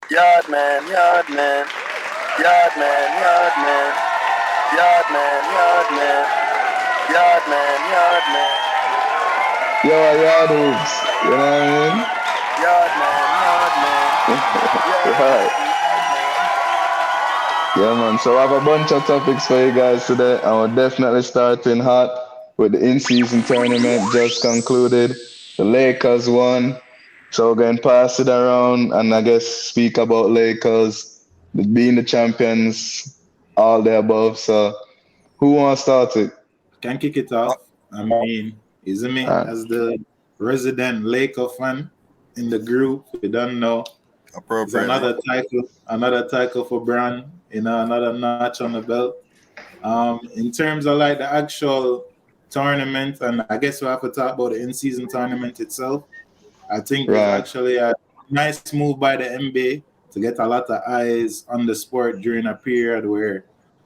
Yard man, yard man, yard man, yard man, yard man, yard man, yard man, yard man, Yo, yard hoops. You know what I mean? yard man, yard man, yard Right. man, yard man. Yeah, man. So I have a bunch of topics for you guys today, and we're definitely starting hot with the in-season tournament just concluded. The Lakers won, so we're going to pass it around and I guess speak about Lakers being the champions, all the above. So who wants to start it? Can kick it Uh, off. I mean, isn't me Uh, as the resident Laker fan in the group? We don't know. It's appropriately. another title for Bron. Another notch on the belt. In terms of like the actual tournament, and I guess we have to talk about the in-season tournament itself. I think it's right. actually a nice move by the NBA to get a lot of eyes on the sport during a period where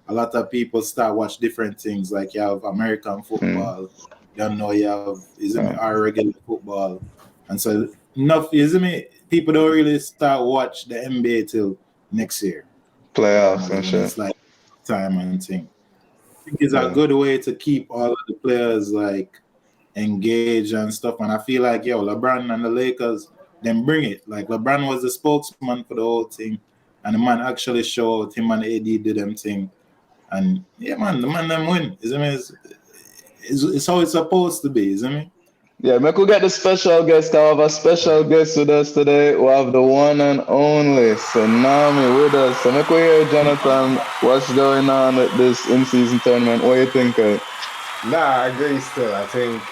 a lot of people start watch different things. Like you have American football, you have isn't it our regular football, and so enough isn't it? People don't really start watch the NBA till next year. Playoffs and shit. It's like time and thing. I think it's Yeah. a good way to keep all of the players like engaged and stuff. And I feel like LeBron and the Lakers then bring it. Like LeBron was the spokesman for the whole thing, and the man actually showed him and AD did them thing. And yeah, man, the man them win. Isn't it? It's how it's supposed to be, isn't it? Yeah, we could get the special guest. I have a special guest with us today. We have the one and only Tsunami with us. So we could hear Jonathan, what's going on with this in-season tournament? What do you think? Nah, I agree still. I think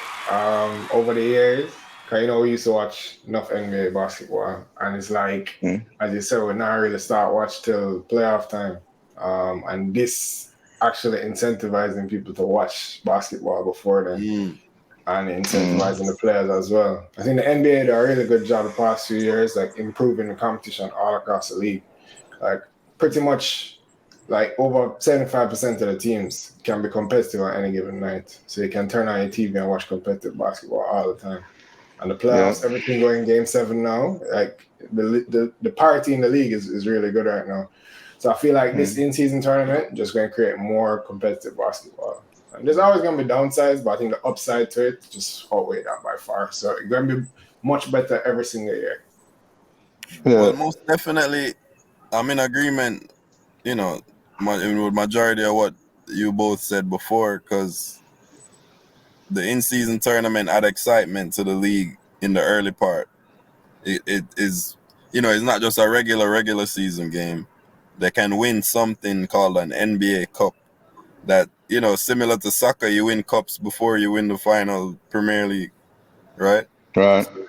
over the years, because we used to watch enough NBA basketball, and it's like, as you said, we're not really start watch till playoff time. And this actually incentivizing people to watch basketball before then. And incentivizing the players as well. I think the NBA did a really good job the past few years, like improving the competition all across the league. Like pretty much like over 75% of the teams can be competitive on any given night. So you can turn on your TV and watch competitive basketball all the time. And the playoffs, everything going game 7 now, like the parity in the league is really good right now. So I feel like this in-season tournament just going to create more competitive basketball. And there's always going to be downsides, but I think the upside to it just outweigh that by far. So it's going to be much better every single year. Well, most definitely, I'm in agreement, with majority of what you both said before, because the in-season tournament add excitement to the league in the early part. It is, it's not just a regular season game. They can win something called an NBA Cup that, similar to soccer, you win cups before you win the final Premier League, right? Right. So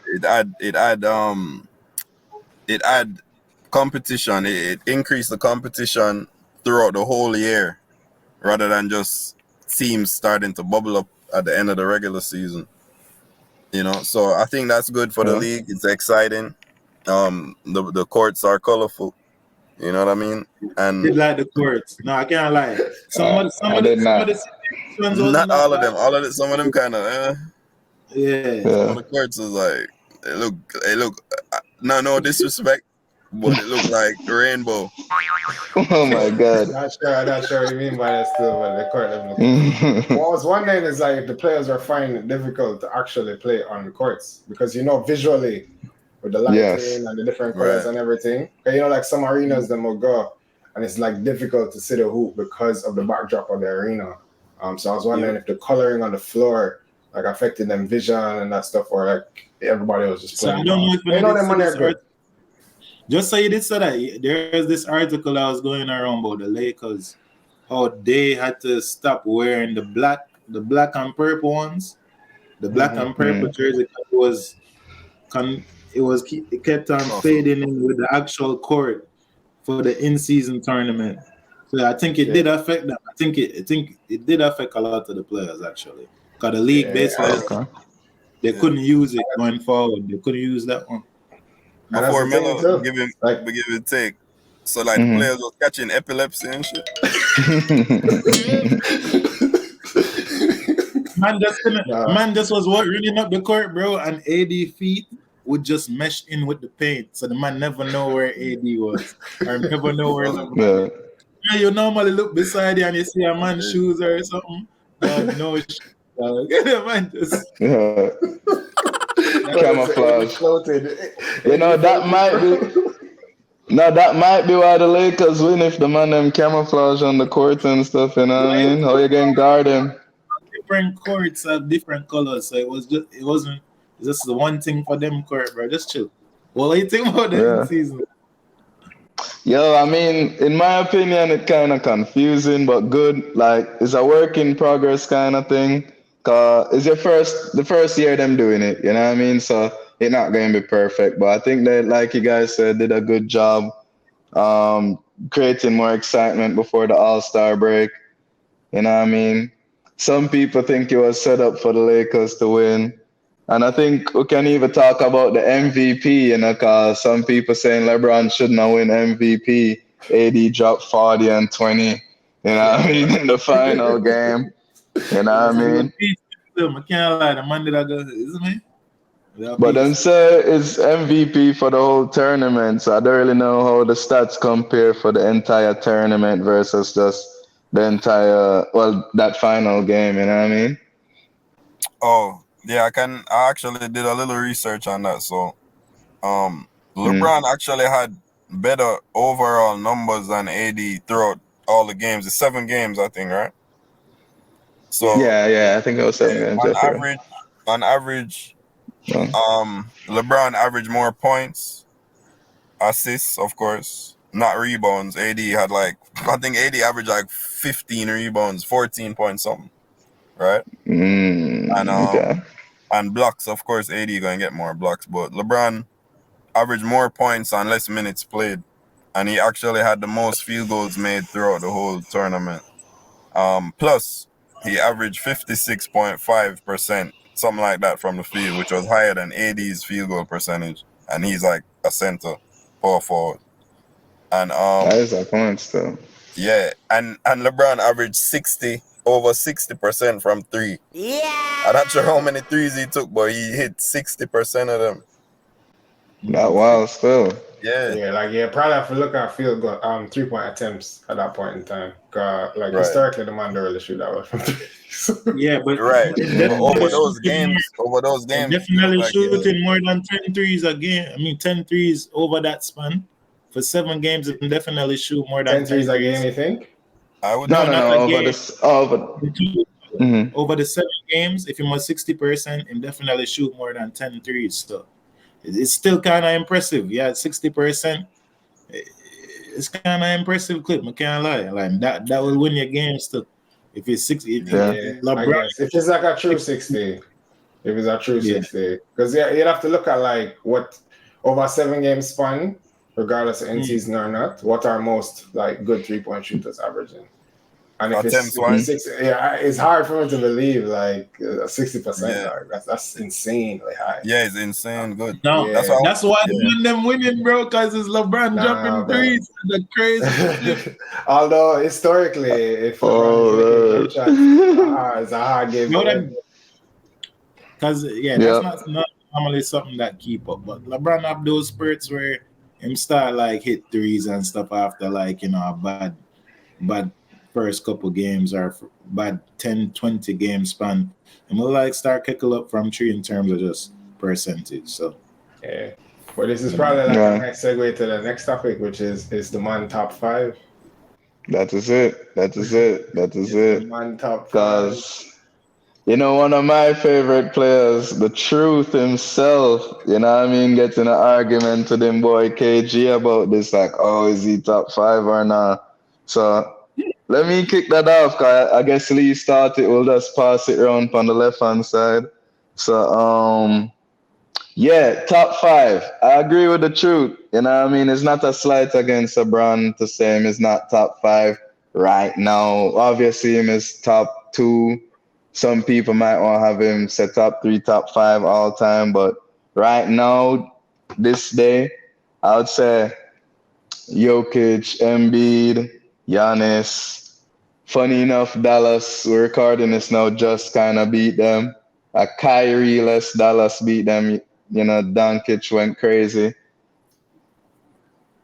it add competition. It increased the competition throughout the whole year, rather than just teams starting to bubble up at the end of the regular season. So I think that's good for the league. It's exciting. The courts are colorful. You know what I mean? And Did like the courts. No, I can't lie. Some of the situations not all of them. Some of them kind of. Yeah. Some of the courts is like it look. No disrespect, but it look like rainbow. Oh my God. Not sure what you mean by that still, but the court level. What I was wondering is like if the players are finding it difficult to actually play on the courts because visually with the lighting and the different colors and everything. Like some arenas them will go and it's like difficult to see the hoop because of the backdrop of the arena. So I was wondering if the coloring on the floor like affected them vision and that stuff, or like everybody was just playing. So I don't know if good. Just so you did say that there's this article that was going around about the Lakers, how they had to stop wearing the black and purple ones. The black and purple jersey it kept on fading in with the actual court for the in-season tournament. So I think it did affect them. I think it did affect a lot of the players actually. Because the league basically they couldn't use it going forward. They couldn't use that one. Before Melo give it take. So like the players were catching epilepsy and shit. Man just was running up the court, bro, and AD feet would just mesh in with the paint, so the man never know where AD was or never know where LeBron is. Yeah, you normally look beside you and you see a man's shoes or something. Dog, no shit. Dog. Man, just Camouflage. Floated. You know, that might be. No, that might be why the Lakers win if the man them camouflage on the court and stuff, you know what I mean? How you can guard him? different courts have different colors, so it wasn't just the one thing for them court, bro. Just chill. What do you think about the Yeah. season? Yo, I mean, in my opinion, it kind of confusing, but good. Like, it's a work in progress kind of thing. Cause it's the first year them doing it, you know what I mean? So it's not going to be perfect, but I think that, like you guys said, did a good job creating more excitement before the All-Star break. You know what I mean? Some people think it was set up for the Lakers to win. And I think we can even talk about the MVP, you know, because some people saying LeBron shouldn't have win MVP. AD dropped 40 and 20, you know what I mean, in the final game. You know what I mean? I can't lie, the man that I go, isn't me? But them say it's MVP for the whole tournament, so I don't really know how the stats compare for the entire tournament versus just the entire, that final game, you know what I mean? Oh, yeah, I actually did a little research on that. So, LeBron actually had better overall numbers than AD throughout all the games. It's 7 games, I think, right? So Yeah, I think it was 7 games. On average, LeBron averaged more points, assists, of course, not rebounds. AD had I think AD averaged 15 rebounds, 14 points something, right? Okay. And blocks, of course, AD gonna get more blocks, but LeBron averaged more points on less minutes played, and he actually had the most field goals made throughout the whole tournament. Plus, he averaged 56.5%, something like that, from the field, which was higher than AD's field goal percentage, and he's like a center, power forward. And that is a point still. Yeah, and LeBron averaged over 60% from 3. Yeah. I'm not sure how many threes he took, but he hit 60% of them. That wild still. Yeah. Probably have to look at field goal, 3-point attempts at that point in time. Historically, the man don't really shoot that well from 3. Yeah, but right. Over those games, definitely shooting more than 10 threes a game. I mean, 10 threes over that span for 7 games, and definitely shoot more than 10 threes a game. You think? I would no, over the 7 games. If you must 60%, and definitely shoot more than 10 threes. So it's still kind of impressive. Yeah, 60%. It's kind of impressive clip. I can't lie. Like that will win your game still. If it's 60, LeBron, if it's like a true 60, if it's a true 60, because you'd have to look at what over 7 game span, regardless of in season or not, what are most good 3-point shooters averaging? And if it's 60, it's hard for me to believe 60%. That's insanely high. Yeah, it's insane good. No, that's why them winning, bro. Because it's LeBron dropping threes. The crazy. Although historically, if LeBron it's a hard game. Because that's not normally something that keep up. But LeBron have those spurts where him start hit threes and stuff after a bad first couple games or bad 10-20 game span, and we'll start kicking up from 3 in terms of just percentage. So well, this is probably a nice segue to the next topic, which is the man top 5. That is it. The man top 5. Because one of my favorite players, the truth himself, you know what I mean, gets in an argument with him boy KG about this, is he top 5 or not? So let me kick that off, because I guess Lee started. We'll just pass it around on the left-hand side. So, top 5. I agree with the truth. You know what I mean? It's not a slight against LeBron to say him is not top 5 right now. Obviously, him is top 2. Some people might want to have him set top 3, top 5 all time. But right now, this day, I would say Jokic, Embiid, Giannis. Funny enough, Dallas, we're recording this now, just kind of beat them. Kyrie less Dallas beat them Doncic went crazy.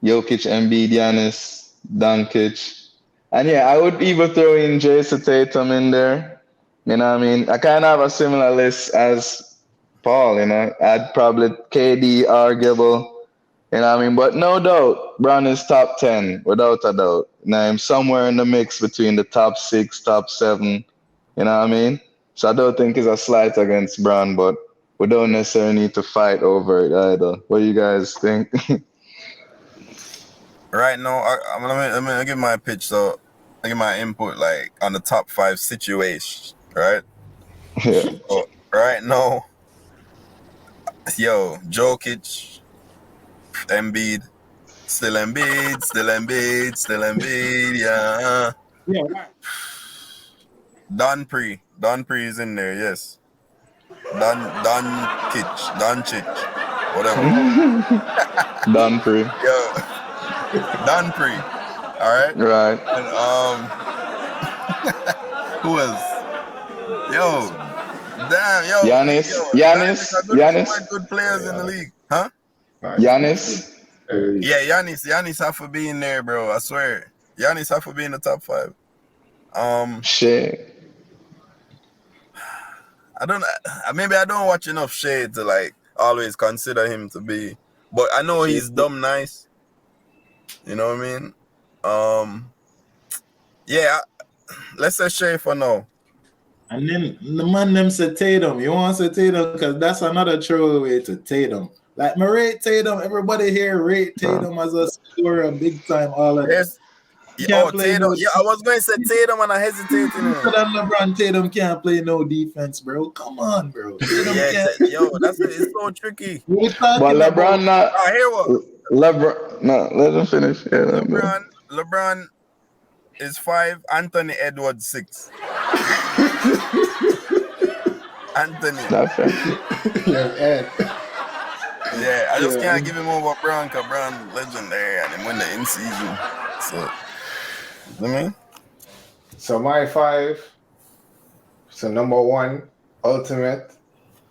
Jokic, Embiid, Giannis, Doncic. And yeah, I would even throw in Jason Tatum in there. You know what I mean? I kind of have a similar list as Paul, I'd probably KD arguable, what I mean? But no doubt, Brown is top 10, without a doubt. I'm somewhere in the mix between the top 6, top 7, you know what I mean? So I don't think it's a slight against Brown, but we don't necessarily need to fight over it either. What do you guys think? Right now, let me give my pitch. So I give my input like on the top 5 situation. Right. Yeah. So, right now, Jokic, Embiid, still Embiid. Yeah. Yeah. Don Pre is in there. Yes. Doncic, whatever. Don Pre. Yo, Don Pre. All right. Right. And who else? Yo, damn, yo. Giannis. Quite good players in the league, huh? Giannis. Yeah, Giannis have to be in there, bro. I swear, Giannis have to be in the top 5. Shit. Maybe I don't watch enough Shade to like always consider him to be, but I know he's dumb nice. You know what I mean? Yeah. Let's say Shea for now. And then the man them say Tatum. You want to say Tatum because that's another throwaway to Tatum. Like me rate Tatum. Everybody here rate Tatum as a scorer big time. All of yes. Tatum. Yeah, I was going to say Tatum and I hesitated. LeBron Tatum can't play no defense, bro. Come on, bro. It's so tricky. But LeBron not. I hear what. LeBron. No, let him finish. Yeah, LeBron is 5. Anthony Edwards 6. Anthony. Not fair. Yeah, I just can't give him over Brown because Brown legendary and him win the in season. So. You know what I mean? So my 5. So number 1, ultimate,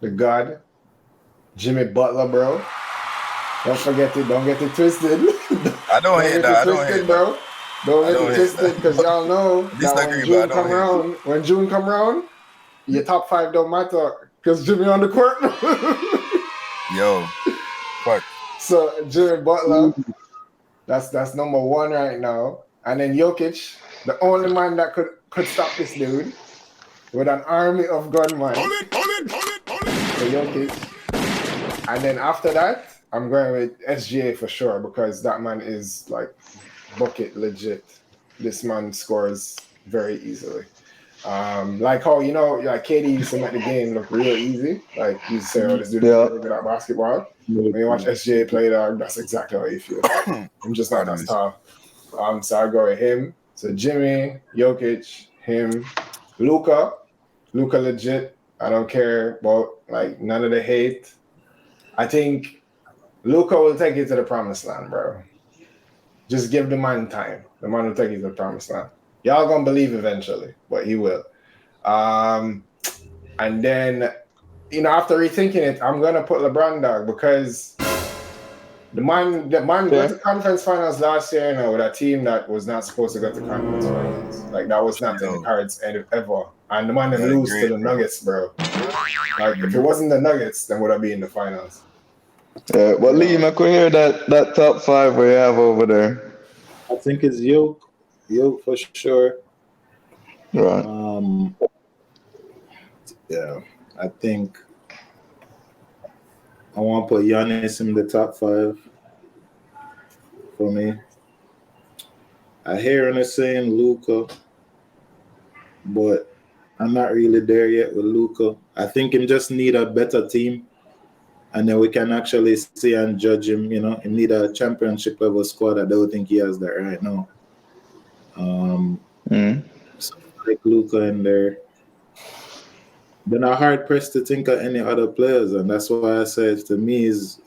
the God, Jimmy Butler, bro. Don't forget it. Don't get it twisted. I don't hate that. Bro. Don't get it twisted because y'all know that when June come around, your top 5 don't matter because Jimmy on the court. Yo, fuck. So Jimmy Butler, that's number 1 right now. And then Jokic, the only man that could stop this dude with an army of gunmen. So Jokic. And then after that, I'm going with SGA for sure because that man is like bucket legit. This man scores very easily. Like how, like KD used to make the game look real easy. Like you say, this dude is really good at basketball. When you watch SGA play, that's exactly how you feel. I'm just not that tough. So I go with him. So Jimmy, Jokic, him, Luka legit. I don't care about like none of the hate. I think Luka will take you to the promised land, bro. Just give the man time. The man will take you to the promised land. Y'all gonna believe eventually, but he will. And then, after rethinking it, I'm gonna put LeBron dog because the man went to conference finals last year, with a team that was not supposed to go to conference finals. Like that was not in the cards ever. And the man didn't lose to the Nuggets, bro. Like if it wasn't the Nuggets, then would I be in the finals? Yeah, but Liam, I could hear that top 5 we have over there. I think it's Yoke for sure. Right. Yeah, I think I want to put Giannis in the top 5 for me. I hear him saying Luka, but I'm not really there yet with Luka. I think him just need a better team, and then we can actually see and judge him. He need a championship level squad. I don't think he has that right now. So like Luka in there. Then I'm hard pressed to think of any other players, and that's why I said to me is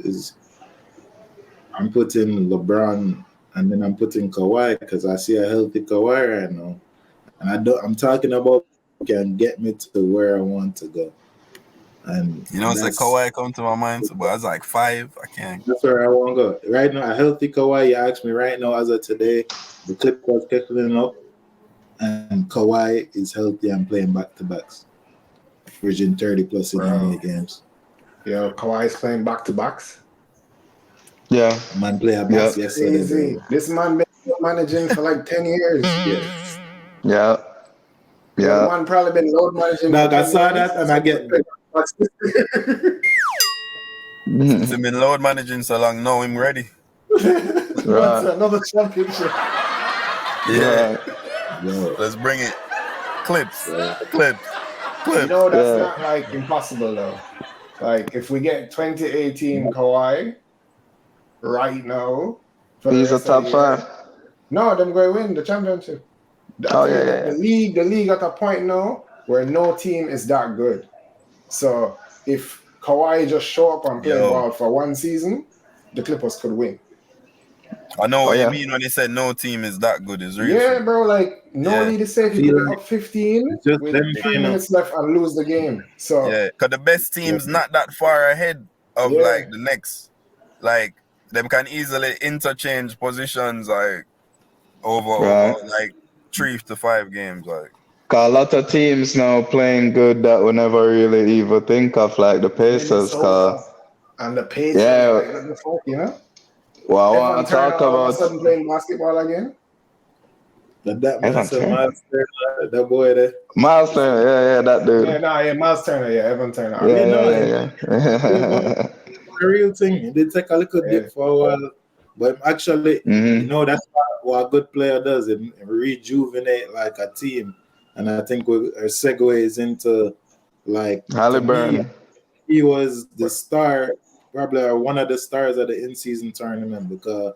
I'm putting LeBron and then I'm putting Kawhi because I see a healthy Kawhi right now, and I'm talking about can get me to where I want to go, And You know, it's like Kawhi come to my mind, so, but I was like 5. I can't. That's where I want to go. Right now, a healthy Kawhi, you ask me right now, as of today, the Clippers kicking up, and Kawhi is healthy and playing back-to-backs, averaging 30 plus in NBA games. Yo, Kawhi's playing back-to-backs. Yeah. Man play a box yesterday. Easy. Bro. This man been managing for like 10 years. Yeah. The man probably been load managing. Dog, I saw that and I get Since he's been load managing so long, now him ready. Right. Another championship. Yeah. Yo. Let's bring it. Clips. You know, that's not like impossible though. Like if we get 2018 Kawhi right now, he's a top 5. No, them going to win the championship. The league at a point now where no team is that good. So if Kawhi just show up and play ball for one season, the Clippers could win. I know what you mean when he said no team is that good. Is real. Yeah, bro. Like no need to say if you could be up 15 just with 3 minutes left and lose the game. So because the best team's not that far ahead of like the next. Like them can easily interchange positions like over like 3 to 5 games. Like a lot of teams now playing good that we never really even think of, like the Pacers. And the Pacers, you know. Well, I want to talk about all of a sudden playing basketball again. That man said Miles Turner, that boy there. Miles Turner, that dude. Miles Turner, Evan Turner. Yeah. The real thing, it did take a little dip for a while, but actually, you know, that's what a good player does. It rejuvenate like a team, and I think our segues into like Haliburton. He was the star, probably one of the stars of the in-season tournament because,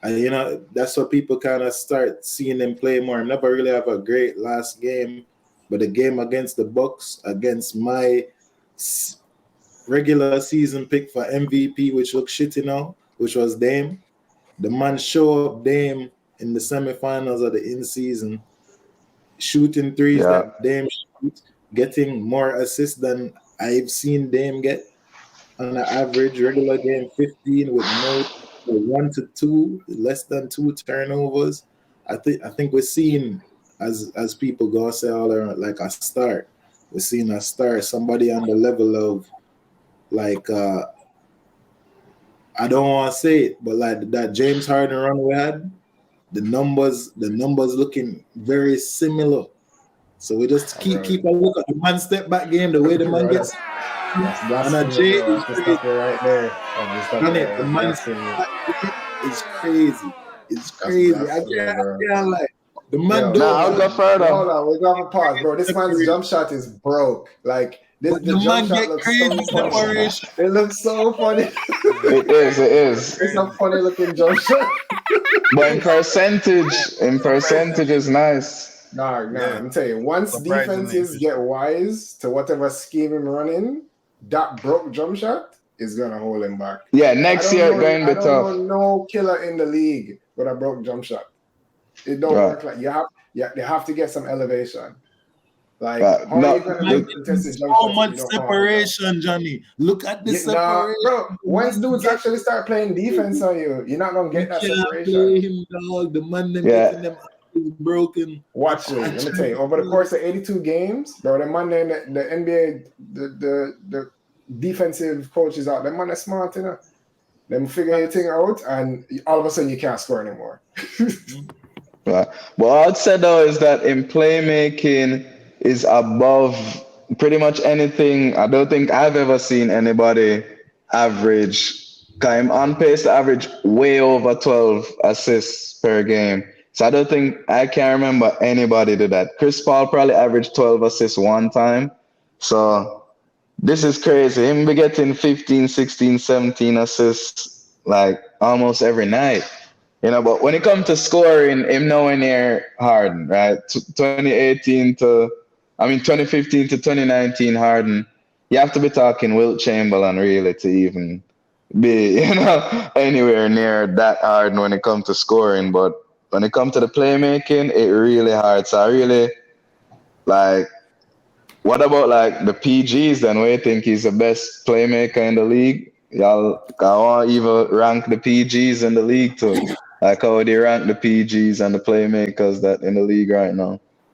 you know, that's what people kind of start seeing him play more. Never really have a great last game, but the game against the Bucks, against my regular season pick for MVP, which looks shitty now, which was Dame. The man show up Dame in the semifinals of the in-season, shooting threes that Dame shoots, getting more assists than I've seen Dame get on an average regular game, 15 with no 1 to 2, less than 2 turnovers. I think we're seeing, as people go say all around, like a star. We're seeing a star, somebody on the level of like I don't want to say it, but like that James Harden run we had, the numbers looking very similar. So we just keep a look at the man step back game, the way the man gets. And a J is crazy. Right there. The man is crazy. It's crazy. I can't like the man. I'll go further. Hold on, we're going to pause, bro. This man's jump shot is broke. Like the jump shot looks so funny. It looks so funny. It is. It's a funny looking jump shot. But in percentage is nice. Nah, I'm telling you, once defenses get wise to whatever scheme I'm running, that broke jump shot is gonna hold him back. Yeah, next year it's going to be tough. I don't know no killer in the league with a broke jump shot. It don't work like they have to get some elevation. Like how are you gonna contest the jump shot? So much separation, Johnny. Look at the separation. Bro, once dudes actually start playing defense on you, you're not gonna get that separation. Play him, dog. The man getting them broken. Watch it. Let me tell you, over the course of 82 games, bro, the man in the NBA, the defensive coaches out, the man is smart enough. Them figure your thing out, and all of a sudden you can't score anymore. Well, I'd say though is that in playmaking is above pretty much anything. I don't think I've ever seen anybody average. I'm on pace to average way over 12 assists per game. So I can't remember anybody did that. Chris Paul probably averaged 12 assists one time. So this is crazy. Him be getting 15, 16, 17 assists like almost every night. You know, but when it comes to scoring, him nowhere near Harden, right? 2015 to 2019 Harden, you have to be talking Wilt Chamberlain really to even be, anywhere near that Harden when it comes to scoring. But when it comes to the playmaking, it really hard. So I really What about like the PGs then? What do you think is the best playmaker in the league? Y'all, I want even rank the PGs in the league too. Like how they rank the PGs and the playmakers that in the league right now.